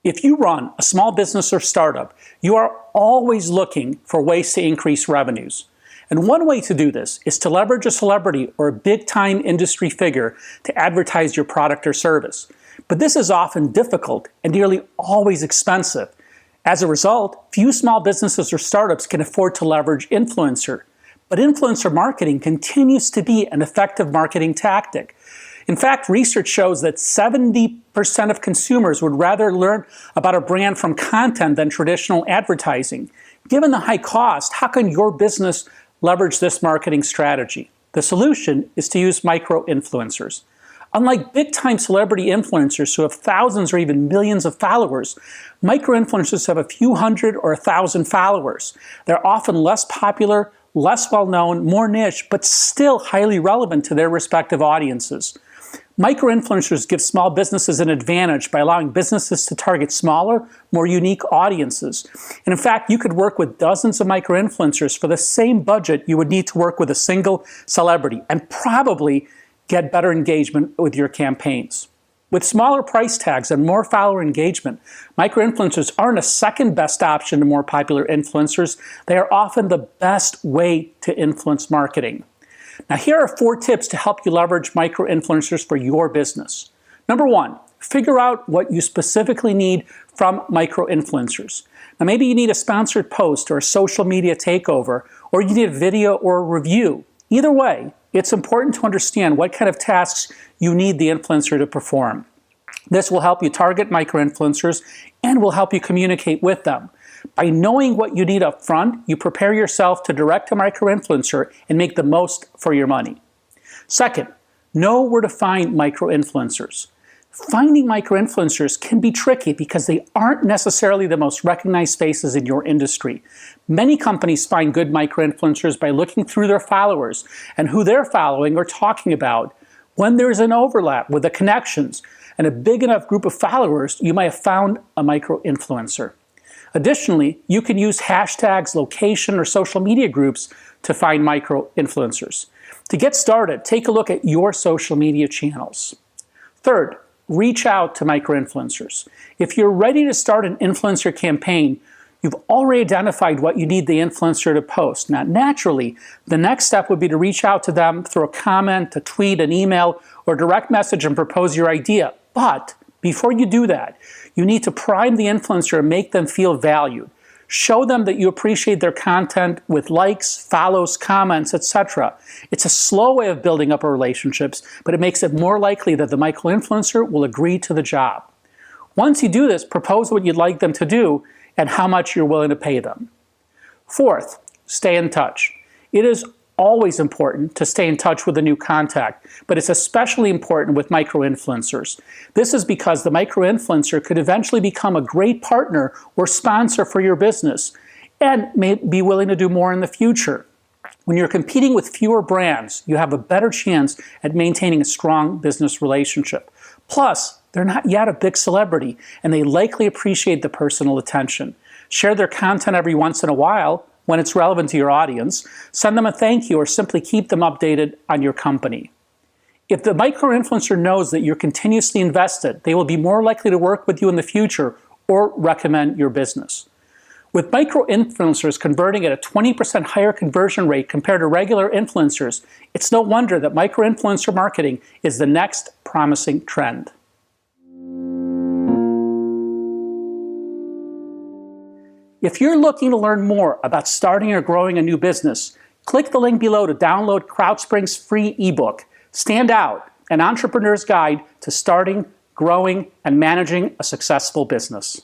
If you run a small business or startup, you are always looking for ways to increase revenues. And one way to do this is to leverage a celebrity or a big-time industry figure to advertise your product or service. But this is often difficult and nearly always expensive. As a result, few small businesses or startups can afford to leverage influencer. But influencer marketing continues to be an effective marketing tactic. In fact, research shows that 70% of consumers would rather learn about a brand from content than traditional advertising. Given the high cost, how can your business leverage this marketing strategy? The solution is to use micro-influencers. Unlike big-time celebrity influencers who have thousands or even millions of followers, micro-influencers have a few hundred or 1,000 followers. They're often less popular, less well-known, more niche, but still highly relevant to their respective audiences. Micro-influencers give small businesses an advantage by allowing businesses to target smaller, more unique audiences. And in fact, you could work with dozens of micro-influencers for the same budget you would need to work with a single celebrity and probably get better engagement with your campaigns. With smaller price tags and more follower engagement, micro-influencers aren't a second best option to more popular influencers. They are often the best way to influence marketing. Now, here are 4 tips to help you leverage micro-influencers for your business. Number 1, figure out what you specifically need from micro-influencers. Now, maybe you need a sponsored post or a social media takeover, or you need a video or a review. Either way, it's important to understand what kind of tasks you need the influencer to perform. This will help you target micro-influencers and will help you communicate with them. By knowing what you need up front, you prepare yourself to direct a micro-influencer and make the most for your money. Second, know where to find micro-influencers. Finding micro-influencers can be tricky because they aren't necessarily the most recognized faces in your industry. Many companies find good micro-influencers by looking through their followers and who they're following or talking about. When there's an overlap with the connections and a big enough group of followers, you might have found a micro-influencer. Additionally, you can use hashtags, location, or social media groups to find micro-influencers. To get started, take a look at your social media channels. Third, reach out to micro-influencers. If you're ready to start an influencer campaign, you've already identified what you need the influencer to post. Now, naturally, the next step would be to reach out to them through a comment, a tweet, an email, or direct message and propose your idea. But before you do that, you need to prime the influencer and make them feel valued. Show them that you appreciate their content with likes, follows, comments, etc. It's a slow way of building up relationships, but it makes it more likely that the micro-influencer will agree to the job. Once you do this, propose what you'd like them to do and how much you're willing to pay them. Fourth, stay in touch. It is always important to stay in touch with a new contact, but it's especially important with micro-influencers. This is because the micro-influencer could eventually become a great partner or sponsor for your business and may be willing to do more in the future. When you're competing with fewer brands, you have a better chance at maintaining a strong business relationship. Plus, they're not yet a big celebrity, and they likely appreciate the personal attention. Share their content every once in a while, when it's relevant to your audience, send them a thank you or simply keep them updated on your company. If the micro-influencer knows that you're continuously invested, they will be more likely to work with you in the future or recommend your business. With micro-influencers converting at a 20% higher conversion rate compared to regular influencers, it's no wonder that micro-influencer marketing is the next promising trend. If you're looking to learn more about starting or growing a new business, click the link below to download CrowdSpring's free ebook, Stand Out, an entrepreneur's guide to starting, growing, and managing a successful business.